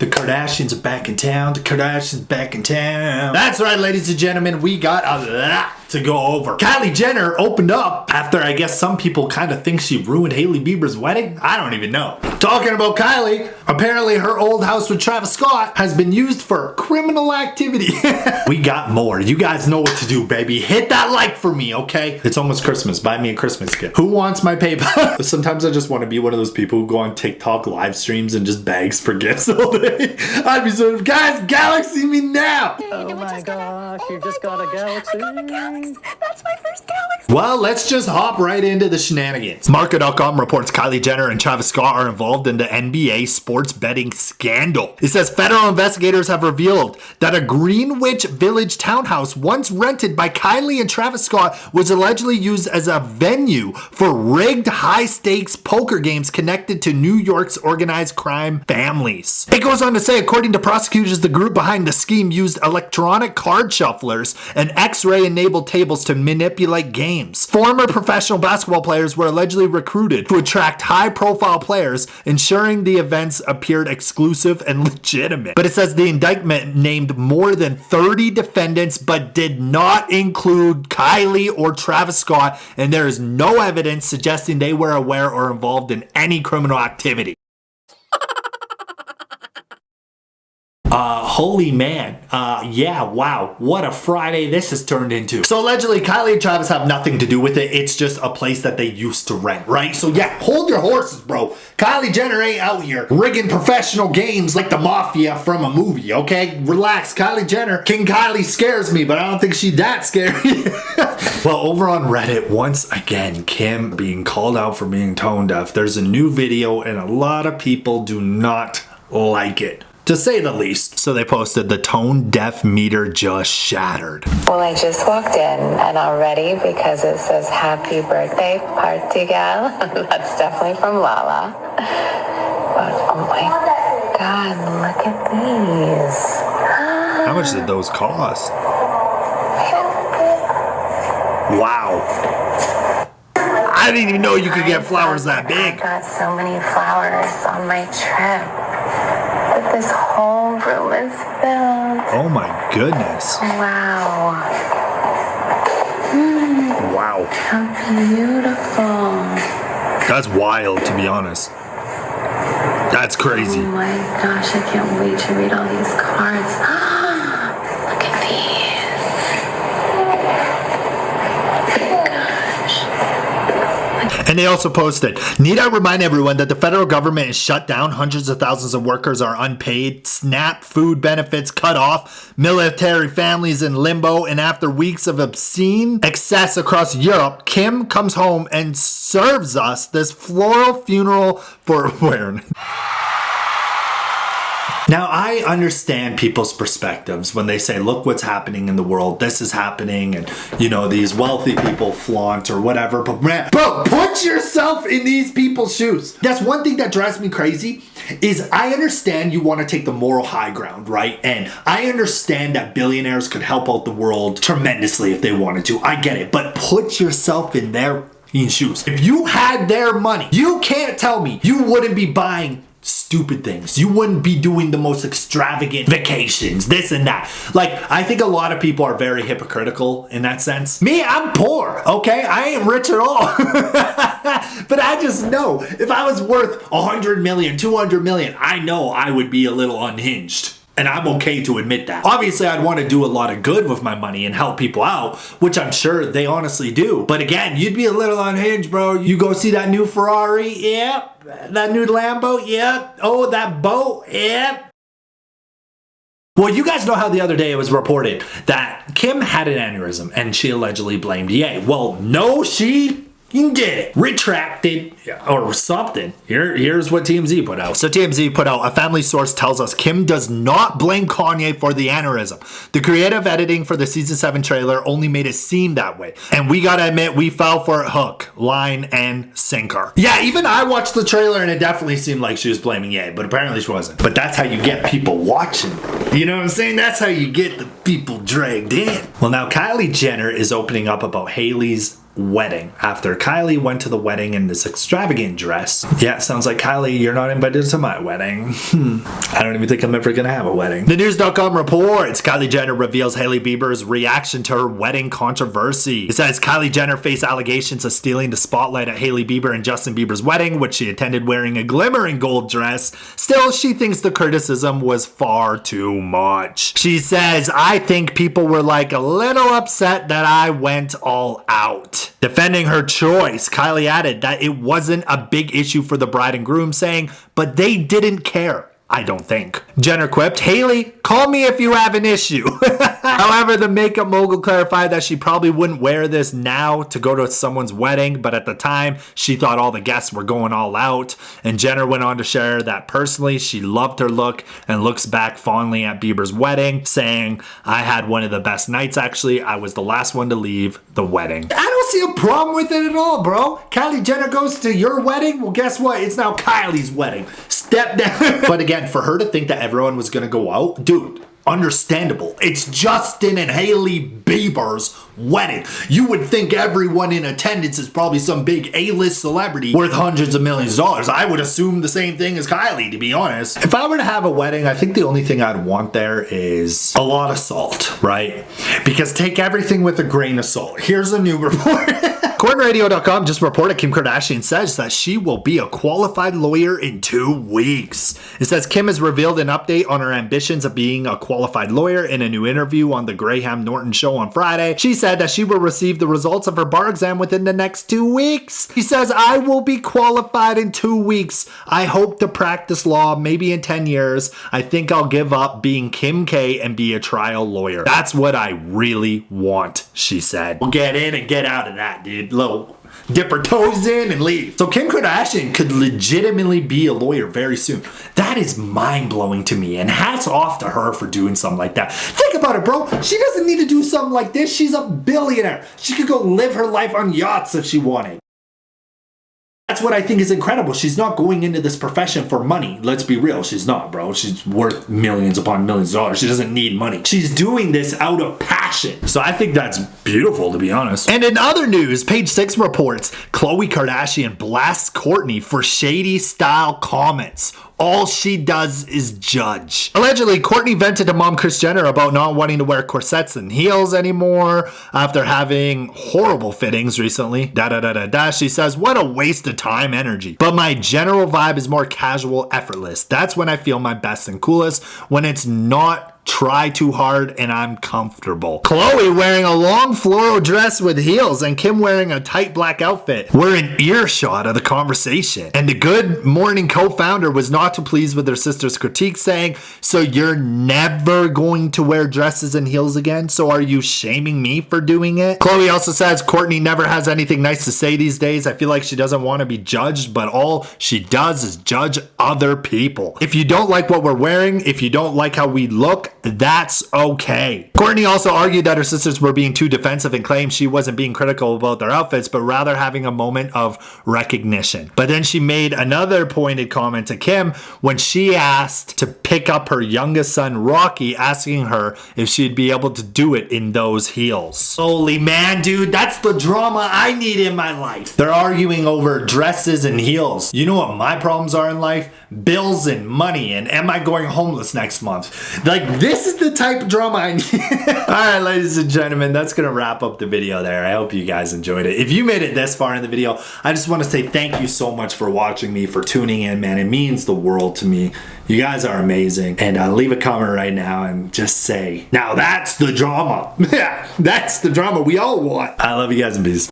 The Kardashians are back in town. The Kardashians back in town. That's right, ladies and gentlemen. We got a lot to go over. Kylie Jenner opened up after I guess some people kind of think she ruined Hailey Bieber's wedding. I don't even know. Talking about Kylie, apparently her old house with Travis Scott has been used for criminal activity. We got more. You guys know what to do, baby. Hit that like for me, okay? It's almost Christmas. Buy me a Christmas gift. Who wants my PayPal? Sometimes I just want to be one of those people who go on TikTok live streams and just begs for gifts all day. I'd be so, guys, Galaxy me now. Oh my gosh, you just got a Galaxy. I got a Galaxy. That's my first Galaxy. Well, let's just hop right into the shenanigans. Marca.com reports Kylie Jenner and Travis Scott are involved in the NBA sports betting scandal. It says federal investigators have revealed that a Greenwich Village townhouse once rented by Kylie and Travis Scott was allegedly used as a venue for rigged high-stakes poker games connected to New York's organized crime families. It goes on to say, according to prosecutors, the group behind the scheme used electronic card shufflers and X-ray enabled tables to manipulate games. Former professional basketball players were allegedly recruited to attract high-profile players, ensuring the events appeared exclusive and legitimate. But it says the indictment named more than 30 defendants but did not include Kylie or Travis Scott, and there is no evidence suggesting they were aware or involved in any criminal activity. Holy man. Yeah, wow. What a Friday this has turned into. So allegedly, Kylie and Travis have nothing to do with it. It's just a place that they used to rent, right? So yeah, hold your horses, bro. Kylie Jenner ain't out here rigging professional games like the mafia from a movie, okay? Relax, Kylie Jenner. King Kylie scares me, but I don't think she's that scary. Well, over on Reddit, once again, Kim being called out for being tone deaf. There's a new video and a lot of people do not like it, to say the least. So they posted the tone deaf meter just shattered. Well, I just walked in and already, because it says happy birthday party gal, that's definitely from Lala. But oh my God, look at these. How much did those cost? Wow. I didn't even know you could get flowers that big. I got so many flowers on my trip. But this whole room is filled. Oh my goodness. Wow. Wow. How beautiful. That's wild, to be honest. That's crazy. Oh my gosh, I can't wait to read all these cards. Look at these. And they also posted, need I remind everyone that the federal government is shut down, hundreds of thousands of workers are unpaid, SNAP food benefits cut off, military families in limbo, and after weeks of obscene excess across Europe, Kim comes home and serves us this floral funeral for wearing. Now, I understand people's perspectives when they say, look what's happening in the world, this is happening, and, you know, these wealthy people flaunt or whatever, but man, bro, put yourself in these people's shoes. That's one thing that drives me crazy, is I understand you want to take the moral high ground, right? And I understand that billionaires could help out the world tremendously if they wanted to. I get it, but put yourself in their shoes. If you had their money, you can't tell me you wouldn't be buying stupid things. You wouldn't be doing the most extravagant vacations, this and that. Like, I think a lot of people are very hypocritical in that sense. Me, I'm poor, okay? I ain't rich at all. But I just know if I was worth 100 million, 200 million, I know I would be a little unhinged. And I'm okay to admit that. Obviously, I'd want to do a lot of good with my money and help people out, which I'm sure they honestly do. But again, you'd be a little unhinged, bro. You go see that new Ferrari? Yep. That new Lambo? Yep. Oh, that boat? Yep. Well, you guys know how the other day it was reported that Kim had an aneurysm and she allegedly blamed Ye. Well, no, she did it. Retracted or something. Here's what TMZ put out. So TMZ put out, a family source tells us Kim does not blame Kanye for the aneurysm. The creative editing for the season 7 trailer only made it seem that way. And we gotta admit, we fell for it hook, line, and sinker. Yeah, even I watched the trailer and it definitely seemed like she was blaming Ye, but apparently she wasn't. But that's how you get people watching. You know what I'm saying? That's how you get the people dragged in. Well, now Kylie Jenner is opening up about Hailey's wedding after Kylie went to the wedding in this extravagant dress. Yeah, sounds like Kylie, you're not invited to my wedding. I don't even think I'm ever gonna have a wedding. The news.com reports Kylie Jenner reveals Hailey Bieber's reaction to her wedding controversy. It says Kylie Jenner faced allegations of stealing the spotlight at Hailey Bieber and Justin Bieber's wedding, which she attended wearing a glimmering gold dress. Still, she thinks the criticism was far too much. She says, I think people were like a little upset that I went all out. Defending her choice, Kylie added that it wasn't a big issue for the bride and groom, saying, but they didn't care. I don't think. Jenner quipped, Hailey, call me if you have an issue. However, the makeup mogul clarified that she probably wouldn't wear this now to go to someone's wedding, but at the time, she thought all the guests were going all out. And Jenner went on to share that personally, she loved her look and looks back fondly at Bieber's wedding, saying, I had one of the best nights actually. I was the last one to leave the wedding. I don't see a problem with it at all, bro. Kylie Jenner goes to your wedding? Well, guess what? It's now Kylie's wedding. Step down. But again, for her to think that everyone was gonna go out, dude, understandable. It's Justin and Hailey Bieber's wedding. You would think everyone in attendance is probably some big A-list celebrity worth hundreds of millions of dollars. I would assume the same thing as Kylie, to be honest. If I were to have a wedding, I think the only thing I'd want there is a lot of salt, right? Because take everything with a grain of salt. Here's a new report. CourtNeyRadio.com just reported Kim Kardashian says that she will be a qualified lawyer in 2 weeks. It says Kim has revealed an update on her ambitions of being a qualified lawyer in a new interview on the Graham Norton show on Friday. She said that she will receive the results of her bar exam within the next 2 weeks. She says, I will be qualified in 2 weeks. I hope to practice law maybe in 10 years. I think I'll give up being Kim K and be a trial lawyer. That's what I really want, she said. We'll get in and get out of that, dude. Little dip her toes in and leave. So Kim Kardashian could legitimately be a lawyer very soon. That is mind-blowing to me, and hats off to her for doing something like that. Think about it, bro. She doesn't need to do something like this. She's a billionaire. She could go live her life on yachts if she wanted. That's what I think is incredible. She's not going into this profession for money. Let's be real. She's not, bro. She's worth millions upon millions of dollars. She doesn't need money. She's doing this out of passion. So I think that's beautiful, to be honest. And in other news, Page 6 reports Khloe Kardashian blasts Kourtney for shady style comments. All she does is judge. Allegedly, Kourtney vented to mom Kris Jenner about not wanting to wear corsets and heels anymore after having horrible fittings recently. She says, what a waste of time, energy. But my general vibe is more casual, effortless. That's when I feel my best and coolest, when it's not try too hard and I'm comfortable. Khloe wearing a long floral dress with heels and Kim wearing a tight black outfit were an earshot of the conversation. And the Good Morning co-founder was not too pleased with her sister's critique, saying, so you're never going to wear dresses and heels again? So are you shaming me for doing it? Khloe also says Kourtney never has anything nice to say these days. I feel like she doesn't want to be judged, but all she does is judge other people. If you don't like what we're wearing, if you don't like how we look, that's okay. Kourtney also argued that her sisters were being too defensive and claimed she wasn't being critical about their outfits, but rather having a moment of recognition. But then she made another pointed comment to Kim when she asked to pick up her youngest son, Rocky, asking her if she'd be able to do it in those heels. Holy man, dude, that's the drama I need in my life. They're arguing over dresses and heels. You know what my problems are in life? Bills and money, and am I going homeless next month? Like, this is the type of drama I need. Alright, ladies and gentlemen, that's gonna wrap up the video there. I hope you guys enjoyed it. If you made it this far in the video, I just want to say thank you so much for watching me, for tuning in, man. It means the world to me. You guys are amazing. And leave a comment right now and just say, now that's the drama. Yeah, that's the drama we all want. I love you guys and peace.